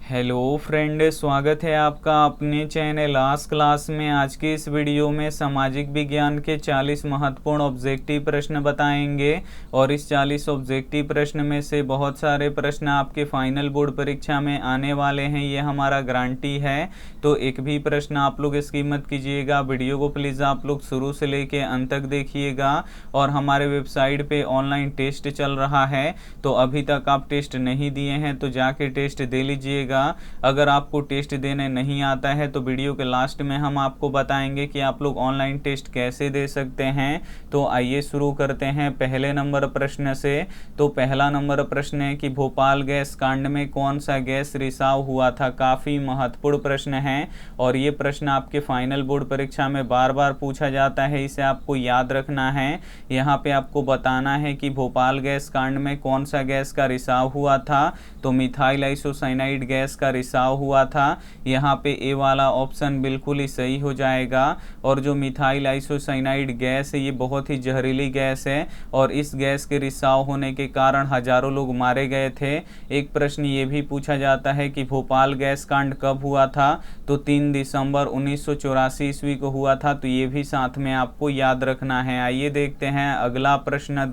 Hello friend, स्वागत है आपका अपने चैनल आज क्लास में। आज की इस वीडियो में सामाजिक विज्ञान के 40 महत्वपूर्ण ऑब्जेक्टिव प्रश्न बताएंगे और इस 40 ऑब्जेक्टिव प्रश्न में से बहुत सारे प्रश्न आपके फाइनल बोर्ड परीक्षा में आने वाले हैं, ये हमारा गारंटी है। तो एक भी प्रश्न आप लोग स्किप मत कीजिएगा, वीडियो को प्लीज़ आप लोग शुरू से लेके अंत तक देखिएगा। और हमारे वेबसाइट पे ऑनलाइन टेस्ट चल रहा है, तो अभी तक आप टेस्ट नहीं दिए हैं तो जाके टेस्ट दे लीजिएगा। अगर आपको टेस्ट देने नहीं आता है तो वीडियो के लास्ट में हम आपको बताएंगे कि आप लोग ऑनलाइन टेस्ट कैसे दे सकते हैं। तो आइए शुरू करते हैं पहले नंबर प्रश्न से। तो पहला नंबर प्रश्न है कि भोपाल गैस कांड में कौन सा गैस रिसाव हुआ था। काफ़ी महत्वपूर्ण प्रश्न है और ये प्रश्न आपके फाइनल बोर्ड परीक्षा में बार बार पूछा जाता है, इसे आपको याद रखना है। यहाँ पे आपको बताना है कि भोपाल गैस कांड में कौन सा गैस का रिसाव हुआ था। तो मिथाइल आइसोसाइनाइड गैस का रिसाव हुआ था। यहाँ पे ए वाला ऑप्शन बिल्कुल ही सही हो जाएगा। और जो मिथाइल आइसोसाइनाइड गैस है ये बहुत ही जहरीली गैस है और इस गैस के रिसाव होने के कारण हजारों लोग मारे गए थे। एक प्रश्न ये भी पूछा जाता है कि भोपाल गैस कांड कब हुआ था। तो 3 दिसंबर 1984 ईस्वी को हुआ था। तो ये भी साथ में आपको याद रखना है। आइए देखते हैं अगला प्रश्न।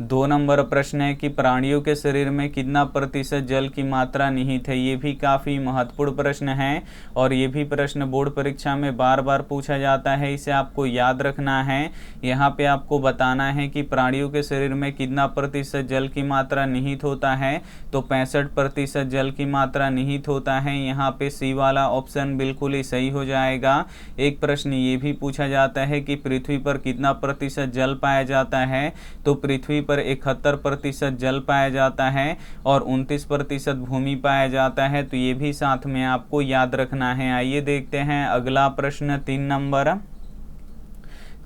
2 नंबर प्रश्न है कि प्राणियों के शरीर में कितना प्रतिशत जल की मात्रा निहित है। ये भी काफ़ी महत्वपूर्ण प्रश्न है और ये भी प्रश्न बोर्ड परीक्षा में बार बार पूछा जाता है, इसे आपको याद रखना है। यहाँ पे आपको बताना है कि प्राणियों के शरीर में कितना प्रतिशत जल की मात्रा निहित होता है। तो 65% जल की मात्रा निहित होता है। यहाँ पे सी वाला ऑप्शन बिल्कुल ही सही हो जाएगा। एक प्रश्न ये भी पूछा जाता है कि पृथ्वी पर कितना प्रतिशत जल पाया जाता है। तो पृथ्वी पर 71% जल पाया जाता है और 29% भूमि पाया जाता है। तो ये भी साथ में आपको याद रखना है। आइए देखते हैं अगला प्रश्न।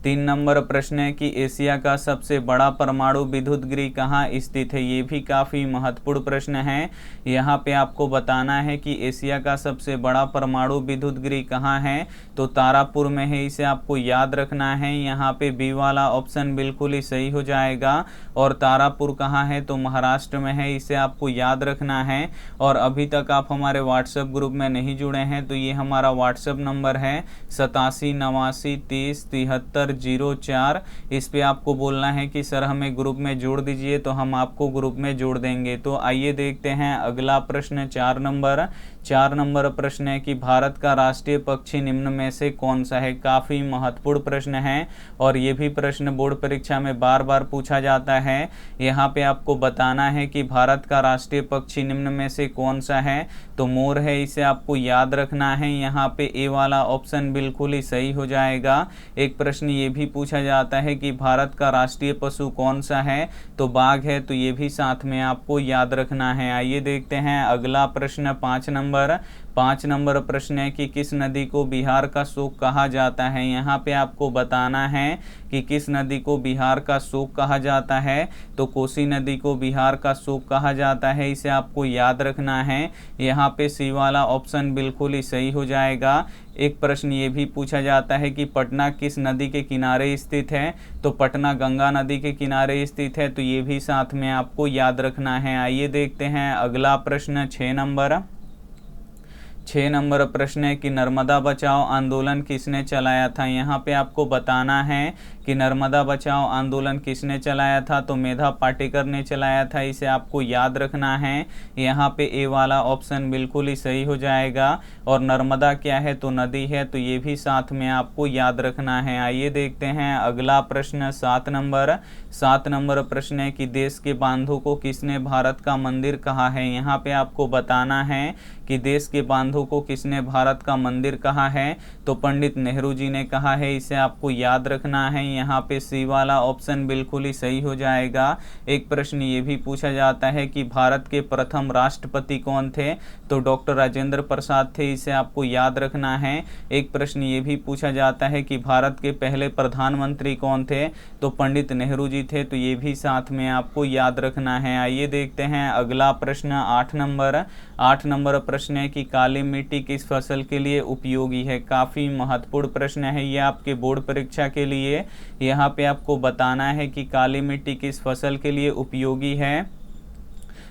3 नंबर प्रश्न है कि एशिया का सबसे बड़ा परमाणु विद्युत गृह कहाँ स्थित है। ये भी काफ़ी महत्वपूर्ण प्रश्न है। यहाँ पे आपको बताना है कि एशिया का सबसे बड़ा परमाणु विद्युत गृह कहाँ है। तो तारापुर में है, इसे आपको याद रखना है। यहाँ पे बी वाला ऑप्शन बिल्कुल ही सही हो जाएगा। और तारापुर कहाँ है तो महाराष्ट्र में है, इसे आपको याद रखना है। और अभी तक आप हमारे व्हाट्सएप ग्रुप में नहीं जुड़े हैं तो ये हमारा व्हाट्सएप नंबर है 8789307304। इस पे आपको बोलना है कि सर हमें ग्रुप में जोड़ दीजिए, तो हम आपको ग्रुप में जोड़ देंगे। तो आइए देखते हैं अगला प्रश्न। 4 नंबर प्रश्न है कि भारत का राष्ट्रीय पक्षी निम्न में से कौन सा है। काफ़ी महत्वपूर्ण प्रश्न है और ये भी प्रश्न बोर्ड परीक्षा में बार बार पूछा जाता है। यहाँ पे आपको बताना है कि भारत का राष्ट्रीय पक्षी निम्न में से कौन सा है। तो मोर है, इसे आपको याद रखना है। यहाँ पे ए वाला ऑप्शन बिल्कुल ही सही हो जाएगा। एक प्रश्न ये भी पूछा जाता है कि भारत का राष्ट्रीय पशु कौन सा है। तो बाघ है, तो ये भी साथ में आपको याद रखना है। आइए देखते हैं अगला प्रश्न। 5 नंबर प्रश्न है कि किस नदी को बिहार का शोक कहा जाता है। यहाँ पे आपको बताना है कि किस नदी को बिहार का शोक कहा जाता है। तो कोसी नदी को बिहार का शोक कहा जाता है, इसे आपको याद रखना है। यहाँ पे सी वाला ऑप्शन बिल्कुल ही सही हो जाएगा। एक प्रश्न ये भी पूछा जाता है कि पटना किस नदी के किनारे स्थित है। तो पटना गंगा नदी के किनारे स्थित है, तो ये भी साथ में आपको याद रखना है। आइए देखते हैं अगला प्रश्न। 6 नंबर प्रश्न है कि नर्मदा बचाओ आंदोलन किसने चलाया था। यहाँ पे आपको बताना है कि नर्मदा बचाओ आंदोलन किसने चलाया था। तो मेधा पाटेकर ने चलाया था, इसे आपको याद रखना है। यहाँ पे ए वाला ऑप्शन बिल्कुल ही सही हो जाएगा। और नर्मदा क्या है तो नदी है, तो ये भी साथ में आपको याद रखना है। आइए देखते हैं अगला प्रश्न। 7 नंबर प्रश्न है कि देश के बांधों को किसने भारत का मंदिर कहा है। यहाँ पे आपको बताना है कि देश के बांधों को किसने भारत का मंदिर कहा है। तो पंडित नेहरू जी ने कहा है, इसे आपको याद रखना है। यहाँ पे सी वाला ऑप्शन बिल्कुल ही सही हो जाएगा। एक प्रश्न ये भी पूछा जाता है कि भारत के प्रथम राष्ट्रपति कौन थे। तो डॉक्टर राजेंद्र प्रसाद थे, इसे आपको याद रखना है। एक प्रश्न ये भी पूछा जाता है कि भारत के पहले प्रधानमंत्री कौन थे। तो पंडित नेहरू जी थे, तो ये भी साथ में आपको याद रखना है। आइए देखते हैं अगला प्रश्न। 8 नंबर प्रश्न है कि काली मिट्टी किस फसल के लिए उपयोगी है। काफ़ी महत्वपूर्ण प्रश्न है ये आपके बोर्ड परीक्षा के लिए। यहाँ पे आपको बताना है कि काली मिट्टी किस फसल के लिए उपयोगी है।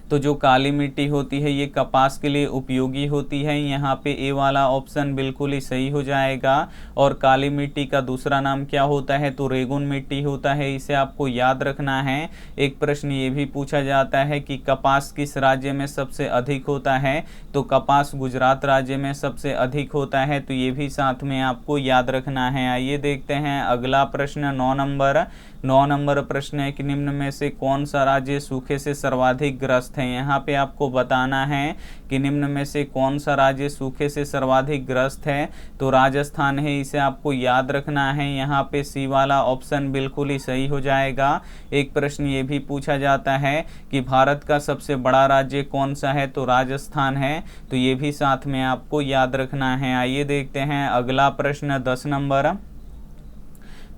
तो तो जो काली मिट्टी होती है ये कपास के लिए उपयोगी होती है, यहाँ पे ए वाला ऑप्शन बिल्कुल ही सही हो जाएगा। और काली मिट्टी का दूसरा नाम क्या होता है, तो रेगुन मिट्टी होता है, इसे आपको याद रखना है। एक प्रश्न ये भी पूछा जाता है कि कपास किस राज्य में सबसे अधिक होता है, तो कपास गुजरात राज्य में सबसे अधिक होता है, तो ये भी साथ में आपको याद रखना है। आइए देखते हैं अगला प्रश्न 9 नंबर प्रश्न है कि निम्न में से कौन सा राज्य सूखे से सर्वाधिक ग्रस्त है। यहाँ पे आपको बताना है कि निम्न में से कौन सा राज्य सूखे से सर्वाधिक ग्रस्त है, तो राजस्थान है, इसे आपको याद रखना है। यहाँ पे सी वाला ऑप्शन बिल्कुल ही सही हो जाएगा। एक प्रश्न ये भी पूछा जाता है कि भारत का सबसे बड़ा राज्य कौन सा है, तो राजस्थान है, तो ये भी साथ में आपको याद रखना है। आइए देखते हैं अगला प्रश्न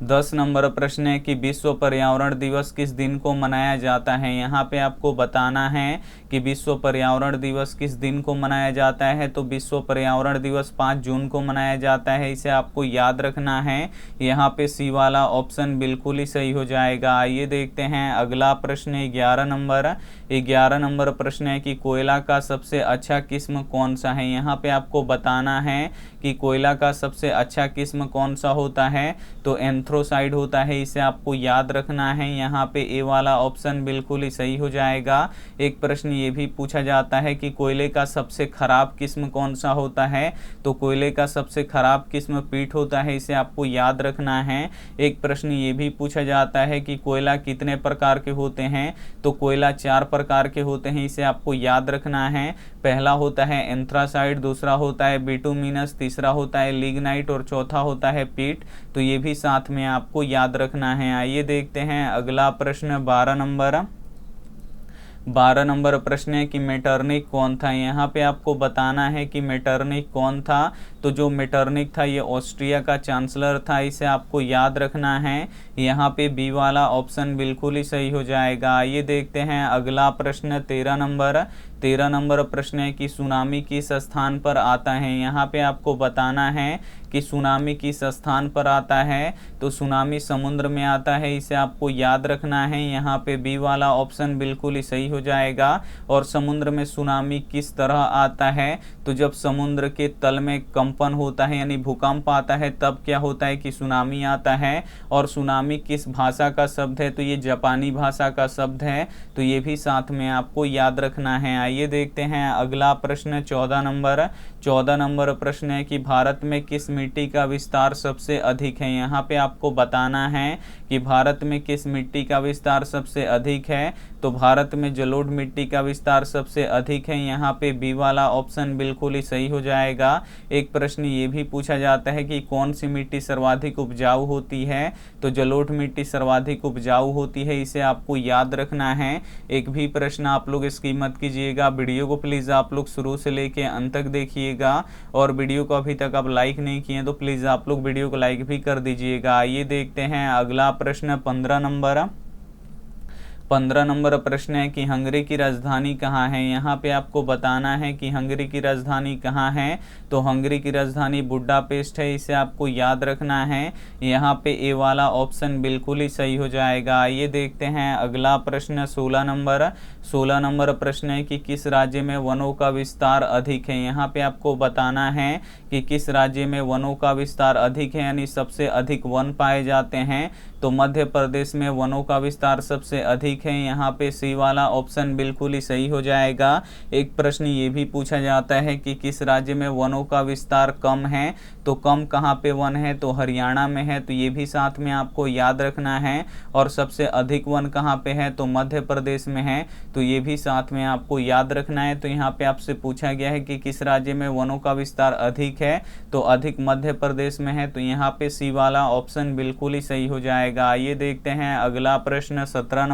10 नंबर प्रश्न है कि विश्व पर्यावरण दिवस किस दिन को मनाया जाता है। यहाँ पे आपको बताना है कि विश्व पर्यावरण दिवस किस दिन को मनाया जाता है, तो विश्व पर्यावरण दिवस 5 जून को मनाया जाता है, इसे आपको याद रखना है। यहाँ पे सी वाला ऑप्शन बिल्कुल ही सही हो जाएगा। आइए देखते हैं अगला प्रश्न 11 नंबर प्रश्न है कि कोयला का सबसे अच्छा किस्म कौन सा है। यहाँ पे आपको बताना है कि कोयला का सबसे अच्छा किस्म कौन सा होता है, तो एंथ्रोसाइड होता है, इसे आपको याद रखना है। यहाँ पे ए वाला ऑप्शन बिल्कुल ही सही हो जाएगा। एक प्रश्न ये भी पूछा जाता है कि कोयले का सबसे खराब किस्म कौन सा होता है, तो कोयले का सबसे खराब किस्म पीट होता है, इसे आपको याद रखना है। एक प्रश्न ये भी पूछा जाता है कि कोयला कितने प्रकार के होते हैं, तो कोयला 4 प्रकार के होते हैं, इसे आपको याद रखना है। पहला होता है एंथ्रासाइड, दूसरा होता है बिटुमिनस, तीसरा होता है लिग्नाइट और चौथा होता है पीट, तो ये भी साथ में आपको याद रखना है। आइए देखते हैं अगला प्रश्न 12 नंबर प्रश्न है कि मेटरनिक कौन था। यहाँ पे आपको बताना है कि मेटरनिक कौन था, तो जो मेटरनिक था ये ऑस्ट्रिया का चांसलर था, इसे आपको याद रखना है। यहाँ पे बी वाला ऑप्शन बिल्कुल ही सही हो जाएगा। ये देखते हैं अगला प्रश्न 13 नंबर प्रश्न है कि सुनामी किस स्थान पर आता है। यहाँ पे आपको बताना है कि सुनामी किस स्थान पर आता है, तो सुनामी समुद्र में आता है, इसे आपको याद रखना है। यहाँ पे बी वाला ऑप्शन बिल्कुल ही सही हो जाएगा। और समुद्र में सुनामी किस तरह आता है, तो जब समुद्र के तल में कंपन होता है यानी भूकंप आता है, तब क्या होता है कि सुनामी आता है। और सुनामी किस भाषा का शब्द है, तो ये जापानी भाषा का शब्द है, तो ये भी साथ में आपको याद रखना है। आइए देखते हैं अगला प्रश्न 14 नंबर प्रश्न है कि भारत में किस मिट्टी का विस्तार सबसे अधिक है। यहाँ पे आपको बताना है कि भारत में किस मिट्टी का विस्तार सबसे अधिक है, तो भारत में जलोढ़ मिट्टी का विस्तार सबसे अधिक है। यहाँ पे बी वाला ऑप्शन बिल्कुल ही सही हो जाएगा। एक प्रश्न ये भी पूछा जाता है कि कौन सी मिट्टी सर्वाधिक उपजाऊ होती है, तो जलोढ़ मिट्टी सर्वाधिक उपजाऊ होती है, इसे आपको याद रखना है। एक भी प्रश्न आप लोग इसकी मत कीजिएगा, वीडियो को प्लीज़ आप लोग शुरू से लेके अंत तक देखिएगा। और वीडियो को अभी तक आप लाइक नहीं किए तो प्लीज़ आप लोग वीडियो को लाइक भी कर दीजिएगा। आइए देखते हैं अगला प्रश्न 15 नंबर प्रश्न है कि हंगरी की राजधानी कहाँ है। यहाँ पे आपको बताना है कि हंगरी की राजधानी कहाँ है, तो हंगरी की राजधानी बुडापेस्ट है, इसे आपको याद रखना है। यहाँ पे ए वाला ऑप्शन बिल्कुल ही सही हो जाएगा। ये देखते हैं अगला प्रश्न 16 नंबर प्रश्न है कि किस राज्य में वनों का विस्तार अधिक है। यहाँ पे आपको बताना है कि किस राज्य में वनों का विस्तार अधिक है, यानी सबसे अधिक वन पाए जाते हैं, तो मध्य प्रदेश में वनों का विस्तार सबसे अधिक है। यहाँ पे सी वाला ऑप्शन बिल्कुल ही सही हो जाएगा। एक प्रश्न ये भी पूछा जाता है कि किस राज्य में वनों का विस्तार कम है, तो कम कहाँ पे वन है, तो हरियाणा में है, तो ये भी साथ में आपको याद रखना है। और सबसे अधिक वन कहाँ पे है, तो मध्य प्रदेश में है, तो ये भी साथ में आपको याद रखना है। तो यहाँ पे आपसे पूछा गया है कि किस राज्य में वनों का विस्तार अधिक है, तो अधिक मध्य प्रदेश में है, तो यहाँ पे सी वाला ऑप्शन बिल्कुल ही सही हो जाएगा। आइए देखते हैं अगला प्रश्न 17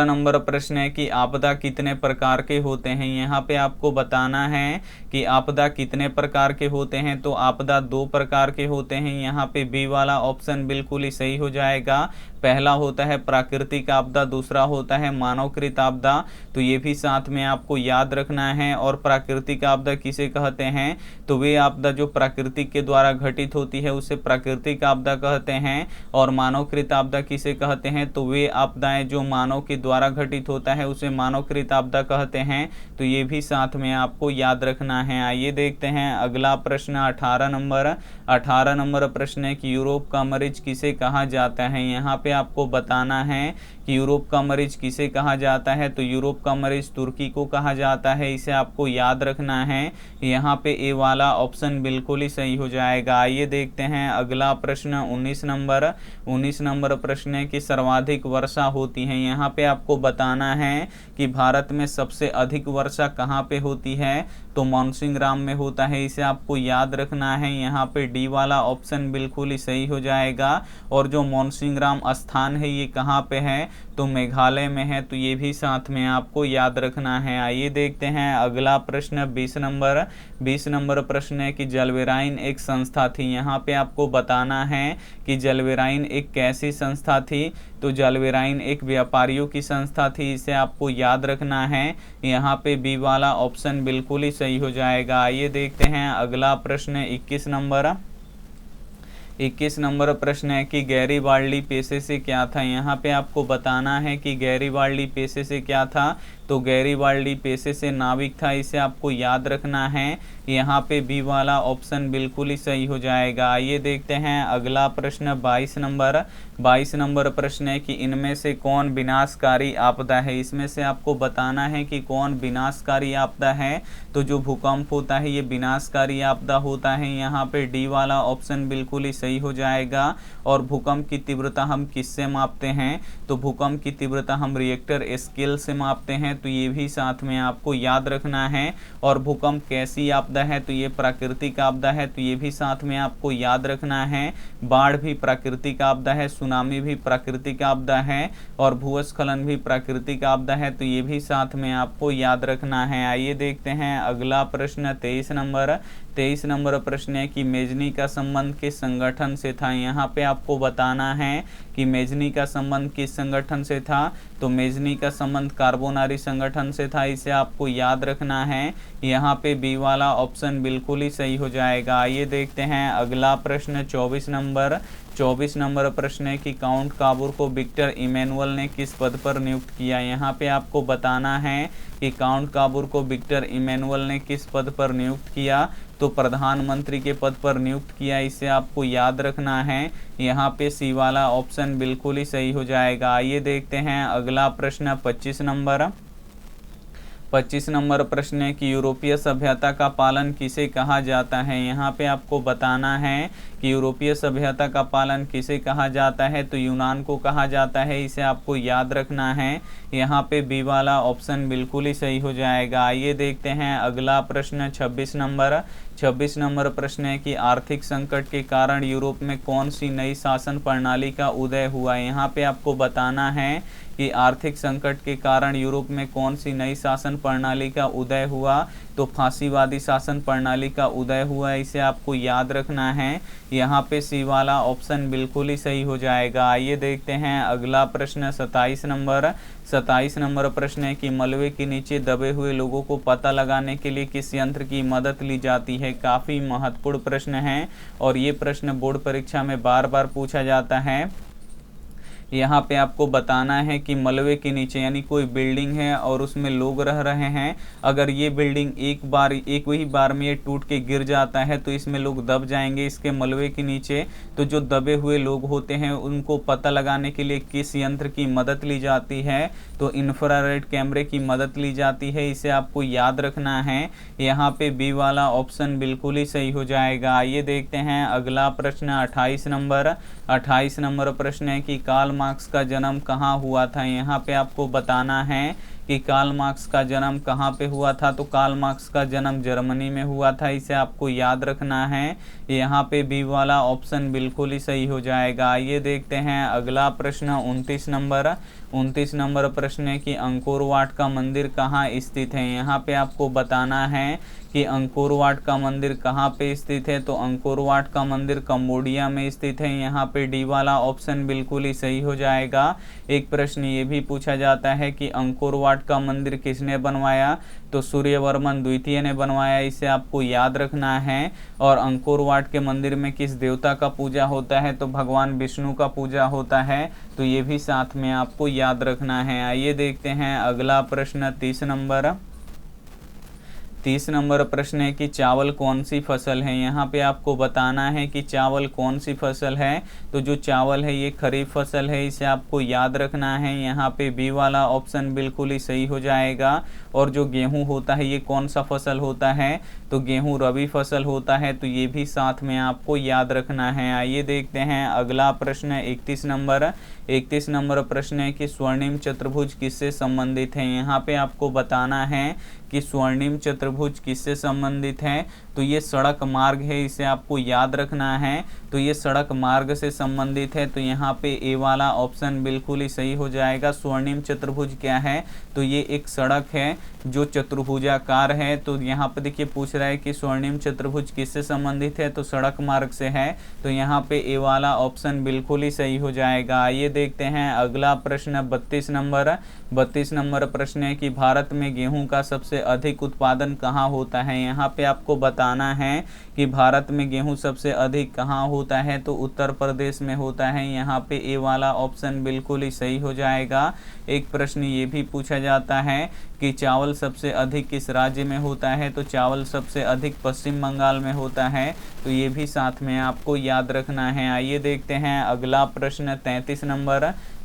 नंबर प्रश्न है कि आपदा कितने प्रकार के होते हैं। यहाँ पे आपको बताना है कि आपदा कितने प्रकार के होते हैं, तो आपदा 2 प्रकार के होते हैं। यहाँ पे बी वाला ऑप्शन बिल्कुल ही सही हो जाएगा। पहला होता है प्राकृतिक आपदा, दूसरा होता है मानवकृत आपदा। तो ये भी साथ में आपको याद रखना है। और प्राकृतिक आपदा किसे कहते हैं, तो वे आपदा जो प्राकृतिक के द्वारा घटित होती है उसे प्राकृतिक आपदा कहते हैं। और मानवकृत आपदा किसे कहते हैं, तो वे आपदाएं जो मानव के द्वारा घटित होता है उसे मानवकृत आपदा कहते हैं। तो ये भी साथ में आपको याद रखना है। आइए देखते हैं अगला प्रश्न 18 नंबर। 18 नंबर प्रश्न है कि यूरोप का मरीज किसे कहा जाता है। यहाँ पे आपको बताना है कि यूरोप का मरीज किसे कहा जाता है। तो यूरोप का मरीज तुर्की को कहा जाता है, इसे आपको याद रखना है। यहाँ पे ए वाला ऑप्शन बिल्कुल ही सही हो जाएगा। आइए देखते हैं अगला प्रश्न 19 नंबर। 19 नंबर प्रश्न है कि सर्वाधिक वर्षा होती है। यहाँ पे आपको बताना है कि भारत में सबसे अधिक वर्षा कहाँ पे होती है, तो मौनसिंहराम में होता है, इसे आपको याद रखना है। यहाँ पे डी वाला ऑप्शन बिल्कुल ही सही हो जाएगा। और जो मौनसिंहराम स्थान है ये कहाँ पे है, तो मेघालय में है। तो ये भी साथ में आपको याद रखना है। आइए देखते हैं अगला प्रश्न 20 नंबर। 20 नंबर प्रश्न है कि जलवेराइन एक संस्था थी। यहाँ पे आपको बताना है कि जलवेराइन एक कैसी संस्था थी, तो जलवेराइन एक व्यापारियों की संस्था थी, इसे आपको याद रखना है। यहाँ पे बी वाला ऑप्शन बिल्कुल ही सही हो जाएगा। आइए देखते हैं अगला प्रश्न 21 नंबर। 21 नंबर प्रश्न है कि गैरीबाल्डी पेशे से क्या था। यहाँ पे आपको बताना है कि गैरीबाल्डी पेशे से क्या था, तो गैरीबाल्डी पेशे से नाविक था, इसे आपको याद रखना है। यहाँ पे बी वाला ऑप्शन बिल्कुल ही सही हो जाएगा। आइए देखते हैं अगला प्रश्न 22 नंबर। 22 नंबर प्रश्न है कि इनमें से कौन विनाशकारी आपदा है। इसमें से आपको बताना है कि कौन विनाशकारी आपदा है। तो जो भूकंप होता है ये विनाशकारी आपदा होता है। यहाँ पे डी वाला ऑप्शन बिल्कुल ही सही हो जाएगा। और भूकंप की तीव्रता हम किससे मापते हैं, तो भूकंप की तीव्रता हम रिएक्टर स्केल से मापते हैं। तो ये भी साथ में आपको याद रखना है। और भूकंप कैसी आपदा है, तो ये प्राकृतिक आपदा है, तो ये भी साथ में आपको याद रखना है। बाढ़ भी प्राकृतिक आपदा है, सुनामी भी प्राकृतिक आपदा है, और भूस्खलन भी प्राकृतिक आपदा है। तो ये भी साथ में आपको याद रखना है। आइए देखते हैं अगला प्रश्न 23 नंबर। 23 नंबर प्रश्न है कि मेजनी का संबंध किस संगठन से था। यहाँ पे आपको बताना है कि मेजनी का संबंध किस संगठन से था, तो मेजनी का संबंध कार्बोनारी संगठन से था, इसे आपको याद रखना है। यहाँ पे बी वाला ऑप्शन बिल्कुल ही सही हो जाएगा। आइए देखते हैं अगला प्रश्न 24 नंबर। 24 नंबर प्रश्न है कि काउंट काबूर को विक्टर इमैनुअल ने किस पद पर नियुक्त किया। यहाँ पे आपको बताना है कि काउंट काबूर को विक्टर इमैनुअल ने किस पद पर नियुक्त किया, तो प्रधानमंत्री के पद पर नियुक्त किया, इसे आपको याद रखना है। यहाँ पे सी वाला ऑप्शन बिल्कुल ही सही हो जाएगा। आइए देखते हैं अगला प्रश्न 25 नंबर। 25 नंबर प्रश्न है कि यूरोपीय सभ्यता का पालन किसे कहा जाता है। यहाँ पे आपको बताना है कि यूरोपीय सभ्यता का पालन किसे कहा जाता है, तो यूनान को कहा जाता है, इसे आपको याद रखना है। यहाँ पे बी वाला ऑप्शन बिल्कुल ही सही हो जाएगा। आइए देखते हैं अगला प्रश्न 26 नंबर। 26 नंबर प्रश्न है कि आर्थिक संकट के कारण यूरोप में कौन सी नई शासन प्रणाली का उदय हुआ। यहाँ पे आपको बताना है कि आर्थिक संकट के कारण यूरोप में कौन सी नई शासन प्रणाली का उदय हुआ, तो फांसीवादी शासन प्रणाली का उदय हुआ, इसे आपको याद रखना है। यहाँ पे सी वाला ऑप्शन बिल्कुल ही सही हो जाएगा। आइए देखते हैं अगला प्रश्न 27 नंबर। 27 नंबर प्रश्न है कि मलबे के नीचे दबे हुए लोगों को पता लगाने के लिए किस यंत्र की मदद ली जाती है। काफ़ी महत्वपूर्ण प्रश्न है और ये प्रश्न बोर्ड परीक्षा में बार बार पूछा जाता है। यहाँ पे आपको बताना है कि मलबे के नीचे यानी कोई बिल्डिंग है और उसमें लोग रह रहे हैं, अगर ये बिल्डिंग एक ही बार में ये टूट के गिर जाता है तो इसमें लोग दब जाएंगे इसके मलबे के नीचे। तो जो दबे हुए लोग होते हैं उनको पता लगाने के लिए किस यंत्र की मदद ली जाती है, तो इंफ्रारेड कैमरे की मदद ली जाती है, इसे आपको याद रखना है। यहाँ पे बी वाला ऑप्शन बिल्कुल ही सही हो जाएगा। आइए देखते हैं अगला प्रश्न 28 नंबर। 28 नंबर प्रश्न है कि कार्ल मार्क्स का जन्म कहाँ हुआ था। यहाँ पे आपको बताना है कि कार्ल मार्क्स का जन्म कहाँ पे हुआ था, तो कार्ल मार्क्स का जन्म जर्मनी में हुआ था, इसे आपको याद रखना है। यहाँ पे बी वाला ऑप्शन बिल्कुल ही सही हो जाएगा। आइए देखते हैं अगला प्रश्न 29 नंबर। 29 नंबर प्रश्न है कि अंकोर वाट का मंदिर कहाँ स्थित है। यहाँ पे आपको बताना है कि अंकोर वाट का मंदिर कहाँ पे स्थित है, तो अंकोर वाट का मंदिर कंबोडिया में स्थित है। यहाँ पे डी वाला ऑप्शन बिल्कुल ही सही हो जाएगा। एक प्रश्न ये भी पूछा जाता है कि अंकोर वाट का मंदिर किसने बनवाया, तो सूर्यवर्मन द्वितीय ने बनवाया, इसे आपको याद रखना है। और अंकोर वाट के मंदिर में किस देवता का पूजा होता है, तो भगवान विष्णु का पूजा होता है, तो ये भी साथ में आपको याद रखना है। आइए देखते हैं अगला प्रश्न 30 नंबर प्रश्न है कि चावल कौन सी फसल है। यहाँ पे आपको बताना है कि चावल कौन सी फसल है। तो जो चावल है ये खरीफ फसल है, इसे आपको याद रखना है। यहाँ पे बी वाला ऑप्शन बिल्कुल ही सही हो जाएगा। और जो गेहूं होता है ये कौन सा फसल होता है, तो गेहूं रबी फसल होता है, तो ये भी साथ में आपको याद रखना है। आइए देखते हैं अगला प्रश्न 31 नंबर प्रश्न है कि स्वर्णिम चतुर्भुज किससे संबंधित है। यहाँ पे आपको बताना है कि स्वर्णिम चतुर्भुज किससे संबंधित है, तो ये सड़क मार्ग है, इसे आपको याद रखना है। तो ये सड़क मार्ग से संबंधित है, तो यहाँ पे ए वाला ऑप्शन बिल्कुल ही सही हो जाएगा। स्वर्णिम चतुर्भुज क्या है, तो ये एक सड़क है जो चतुर्भुजाकार है। तो यहाँ पे देखिए पूछ रहा है कि स्वर्णिम चतुर्भुज किससे संबंधित है, तो सड़क मार्ग से है, तो यहाँ पे ए वाला ऑप्शन बिल्कुल ही सही हो जाएगा। आइए देखते हैं अगला प्रश्न 32 नंबर प्रश्न है कि भारत में गेहूं का सबसे अधिक उत्पादन कहाँ होता है। यहाँ पे आपको बताना है कि भारत में गेहूं सबसे अधिक कहाँ होता है, तो उत्तर प्रदेश में होता है। यहाँ पे ए वाला ऑप्शन बिल्कुल ही सही हो जाएगा। एक प्रश्न ये भी पूछा जाता है कि चावल सबसे अधिक किस राज्य में होता है, तो चावल सबसे अधिक पश्चिम बंगाल में होता है, तो ये भी साथ में आपको याद रखना है। आइए देखते हैं अगला प्रश्न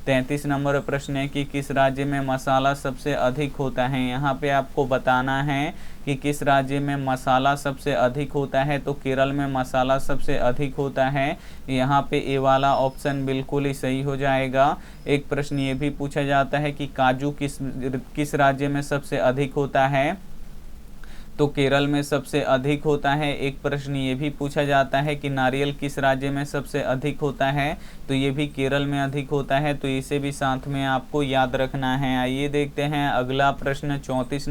33 नंबर प्रश्न है कि किस राज्य में मसाला सबसे अधिक होता है। यहाँ पे आपको बताना है कि किस राज्य में मसाला सबसे अधिक होता है, तो केरल में मसाला सबसे अधिक होता है। यहाँ पे ए वाला ऑप्शन बिल्कुल ही सही हो जाएगा। एक प्रश्न ये भी पूछा जाता है कि काजू किस राज्य में सबसे अधिक होता है, तो केरल में सबसे अधिक होता है। एक प्रश्न ये भी पूछा जाता है कि नारियल किस राज्य में सबसे अधिक होता है, तो ये भी केरल में अधिक होता है, तो इसे भी साथ में आपको याद रखना है। आइए देखते हैं अगला प्रश्न 34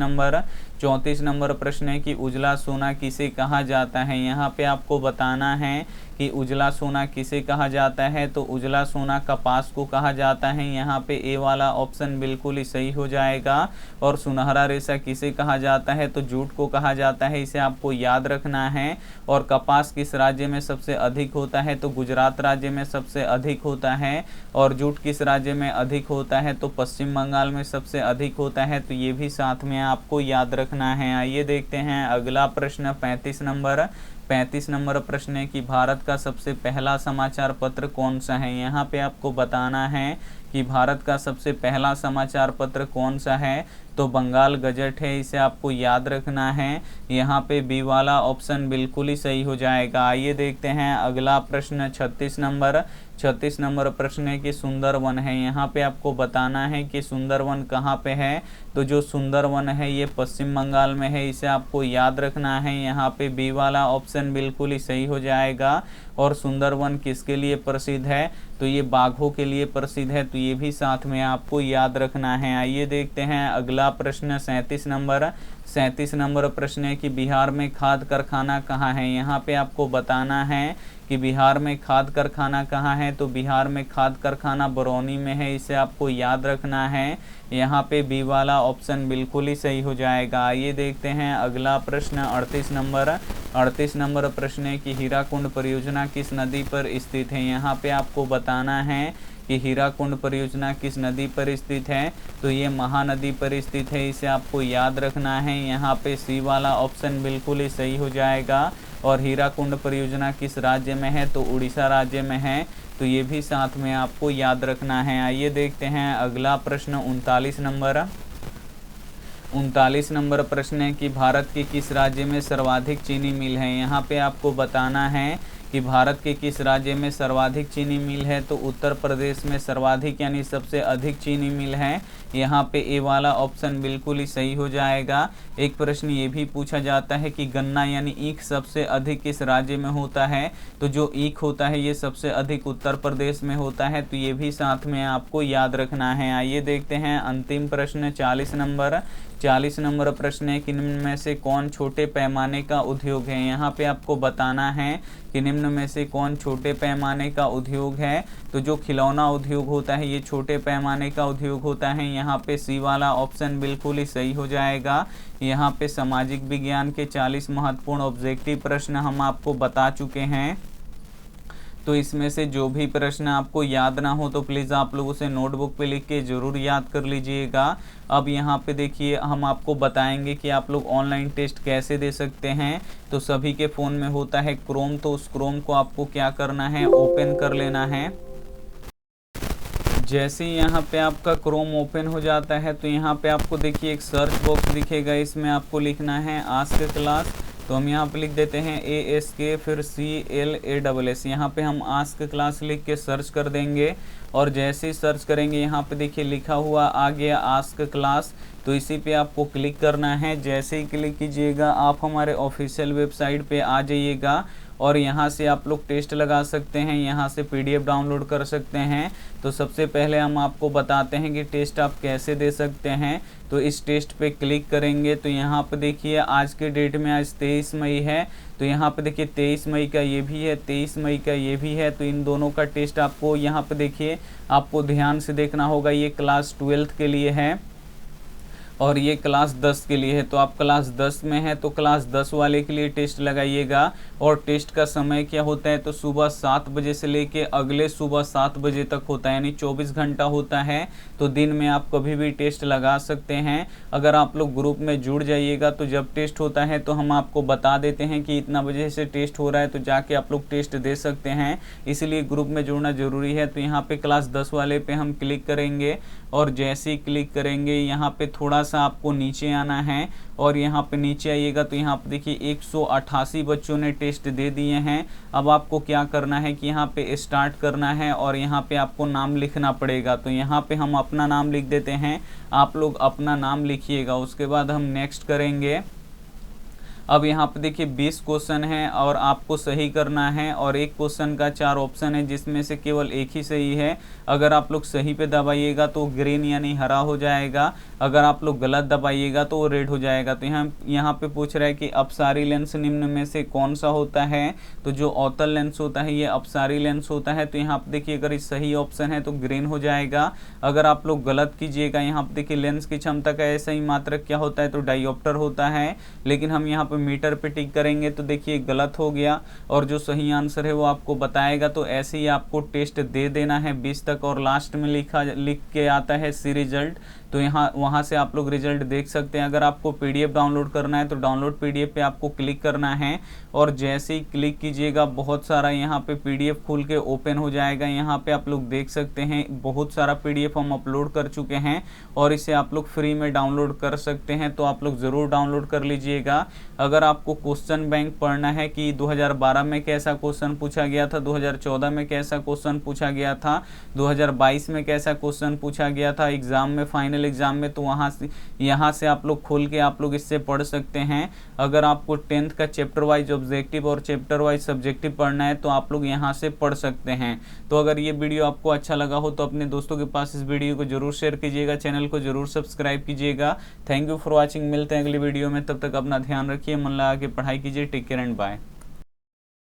नंबर प्रश्न है कि उजला सोना किसे कहा जाता है। यहाँ पे आपको बताना है कि उजला सोना किसे कहा जाता है, तो उजला सोना कपास को कहा जाता है। यहाँ पे ए वाला ऑप्शन बिल्कुल ही सही हो जाएगा। और सुनहरा रेशा किसे कहा जाता है, तो जूट को कहा जाता है, इसे आपको याद रखना है। और कपास किस राज्य में सबसे अधिक होता है, तो गुजरात राज्य में सबसे अधिक होता है। और जूट किस राज्य में अधिक होता है, तो पश्चिम बंगाल में सबसे अधिक होता है, तो ये भी साथ में आपको याद रखना है। आइए देखते हैं अगला प्रश्न 35 नंबर प्रश्न है कि भारत का सबसे पहला समाचार पत्र कौन सा है। यहाँ पे आपको बताना है कि भारत का सबसे पहला समाचार पत्र कौन सा है, तो बंगाल गजट है, इसे आपको याद रखना है। यहाँ पे बी वाला ऑप्शन बिल्कुल ही सही हो जाएगा। आइए देखते हैं अगला प्रश्न 36 नंबर प्रश्न है कि सुंदरवन है। यहाँ पे आपको बताना है कि सुंदरवन कहाँ पे है, तो जो सुंदरवन है ये पश्चिम बंगाल में है, इसे आपको याद रखना है। यहाँ पे बी वाला ऑप्शन बिल्कुल ही सही हो जाएगा। और सुंदरवन किसके लिए प्रसिद्ध है, तो ये बाघों के लिए प्रसिद्ध है, तो ये भी साथ में आपको याद रखना है। आइए देखते हैं अगला प्रश्न 37 नंबर प्रश्न है कि बिहार में खाद कारखाना कहाँ है। यहाँ पे आपको बताना है कि बिहार में खाद कारखाना कहाँ है, तो बिहार में खाद कारखाना बरौनी में है, इसे आपको याद रखना है। यहाँ पे बी वाला ऑप्शन बिल्कुल ही सही हो जाएगा। आइए देखते हैं अगला प्रश्न 38 नंबर प्रश्न है कि हीराकुंड परियोजना किस नदी पर स्थित है। यहाँ पे आपको बताना है कि हीराकुंड परियोजना किस नदी पर स्थित है, तो ये महानदी पर स्थित है, इसे आपको याद रखना है। यहाँ पे सी वाला ऑप्शन बिल्कुल ही सही हो जाएगा। और हीराकुंड परियोजना किस राज्य में है, तो उड़ीसा राज्य में है, तो ये भी साथ में आपको याद रखना है। आइए देखते हैं अगला प्रश्न 39 नंबर प्रश्न है कि भारत के किस राज्य में सर्वाधिक चीनी मिल है। यहाँ पे आपको बताना है कि भारत के किस राज्य में सर्वाधिक चीनी मिल है, तो उत्तर प्रदेश में सर्वाधिक यानी सबसे अधिक चीनी मिल है। यहाँ पे ए वाला ऑप्शन बिल्कुल ही सही हो जाएगा। एक प्रश्न ये भी पूछा जाता है कि गन्ना यानी ईख सबसे अधिक किस राज्य में होता है, तो जो ईख होता है ये सबसे अधिक उत्तर प्रदेश में होता है, तो ये भी साथ में आपको याद रखना है। आइए देखते हैं अंतिम प्रश्न 40 नंबर प्रश्न है कि निम्न में से कौन छोटे पैमाने का उद्योग है। यहाँ पे आपको बताना है कि निम्न में से कौन छोटे पैमाने का उद्योग है। तो जो खिलौना उद्योग होता है ये छोटे पैमाने का उद्योग होता है। यहाँ पे सी वाला ऑप्शन बिल्कुल ही सही हो जाएगा। यहाँ पे सामाजिक विज्ञान के 40 महत्वपूर्ण ऑब्जेक्टिव प्रश्न हम आपको बता चुके हैं। तो इसमें से जो भी प्रश्न आपको याद ना हो तो प्लीज़ आप लोग उसे नोटबुक पे लिख के ज़रूर याद कर लीजिएगा। अब यहाँ पे देखिए हम आपको बताएंगे कि आप लोग ऑनलाइन टेस्ट कैसे दे सकते हैं। तो सभी के फ़ोन में होता है क्रोम, तो उस क्रोम को आपको क्या करना है, ओपन कर लेना है। जैसे ही यहाँ पे आपका क्रोम ओपन हो जाता है तो यहाँ पे आपको देखिए एक सर्च बॉक्स दिखेगा, इसमें आपको लिखना है आस्क क्लास। तो हम यहाँ पे लिख देते हैं ASK फिर CLASS। यहाँ पे हम आस्क क्लास लिख के सर्च कर देंगे और जैसे ही सर्च करेंगे यहाँ पे देखिए लिखा हुआ आ गया आस्क क्लास। तो इसी पे आपको क्लिक करना है। जैसे ही क्लिक कीजिएगा आप हमारे ऑफिशियल वेबसाइट पे आ जाइएगा और यहाँ से आप लोग टेस्ट लगा सकते हैं, यहाँ से PDF डाउनलोड कर सकते हैं। तो सबसे पहले हम आपको बताते हैं कि टेस्ट आप कैसे दे सकते हैं। तो इस टेस्ट पे क्लिक करेंगे तो यहाँ पे देखिए आज के डेट में आज 23 मई है। तो यहाँ पे देखिए 23 मई का ये भी है, 23 मई का ये भी है। तो इन दोनों का टेस्ट आपको यहाँ पे देखिए आपको ध्यान से देखना होगा। ये क्लास 12th के लिए है और ये क्लास 10 के लिए है। तो आप क्लास 10 में है तो क्लास 10 वाले के लिए टेस्ट लगाइएगा। और टेस्ट का समय क्या होता है, तो सुबह 7 बजे से लेके अगले सुबह 7 बजे तक होता है, यानी 24 घंटा होता है। तो दिन में आप कभी भी टेस्ट लगा सकते हैं। अगर आप लोग ग्रुप में जुड़ जाइएगा तो जब टेस्ट होता है तो हम आपको बता देते हैं कि इतना बजे से टेस्ट हो रहा है, तो जाके आप लोग टेस्ट दे सकते हैं। इसलिए ग्रुप में जुड़ना ज़रूरी है। तो यहाँ पे क्लास 10 वाले पे हम क्लिक करेंगे और जैसे ही क्लिक करेंगे यहाँ पे थोड़ा सा आपको नीचे आना है और यहाँ पे नीचे आइएगा तो यहाँ पे देखिए 188 बच्चों ने टेस्ट दे दिए हैं। अब आपको क्या करना है कि यहाँ पे स्टार्ट करना है और यहाँ पे आपको नाम लिखना पड़ेगा। तो यहाँ पे हम अपना नाम लिख देते हैं, आप लोग अपना नाम लिखिएगा। उसके बाद हम नेक्स्ट करेंगे। अब यहाँ पे देखिए 20 क्वेश्चन है और आपको सही करना है और एक क्वेश्चन का 4 ऑप्शन है जिसमें से केवल एक ही सही है। अगर आप लोग सही पे दबाइएगा तो ग्रीन यानी हरा हो जाएगा, अगर आप लोग गलत दबाइएगा तो वो रेड हो जाएगा। तो यहाँ पे पूछ रहा है कि अपसारी लेंस निम्न में से कौन सा होता है। तो जो अवतल लेंस होता है ये अपसारी लेंस होता है। तो यहाँ पे देखिए अगर सही ऑप्शन है तो ग्रीन हो जाएगा। अगर आप लोग गलत कीजिएगा, यहाँ पे देखिए लेंस की क्षमता का ऐसा ही मात्रक क्या होता है, तो डायोप्टर होता है। लेकिन हम यहाँ मीटर पे टिक करेंगे तो देखिए गलत हो गया और जो सही आंसर है वो आपको बताएगा। तो ऐसे ही आपको टेस्ट दे देना है 20 तक और लास्ट में लिख के आता है सी रिजल्ट। तो वहाँ से आप लोग रिजल्ट देख सकते हैं। अगर आपको PDF डाउनलोड करना है तो डाउनलोड PDF पे आपको क्लिक करना है और जैसे ही क्लिक कीजिएगा बहुत सारा यहाँ पे PDF खुल के ओपन हो जाएगा। यहाँ पे आप लोग देख सकते हैं बहुत सारा PDF हम अपलोड कर चुके हैं और इसे आप लोग फ्री में डाउनलोड कर सकते हैं। तो आप लोग ज़रूर डाउनलोड कर लीजिएगा। अगर आपको क्वेश्चन बैंक पढ़ना है कि 2012 में कैसा क्वेश्चन पूछा गया था, 2014 में कैसा क्वेश्चन पूछा गया था, 2022 में कैसा क्वेश्चन पूछा गया था एग्जाम में, फाइनल एग्जाम में, तो यहाँ से आप लोग खोल के आप लोग इससे पढ़ सकते हैं। अगर आपको 10th का चैप्टर वाइज ऑब्जेक्टिव और चैप्टर वाइज सब्जेक्टिव पढ़ना है तो आप लोग यहाँ से पढ़ सकते हैं। तो अगर ये वीडियो आपको अच्छा लगा हो तो अपने दोस्तों के पास इस वीडियो को जरूर शेयर कीजिएगा, चैनल को जरूर सब्सक्राइब कीजिएगा। Thank you for watching. मिलते हैं अगली वीडियो में, तब तक अपना ध्यान रखिए, मन लगा के पढ़ाई कीजिए। Take care and bye.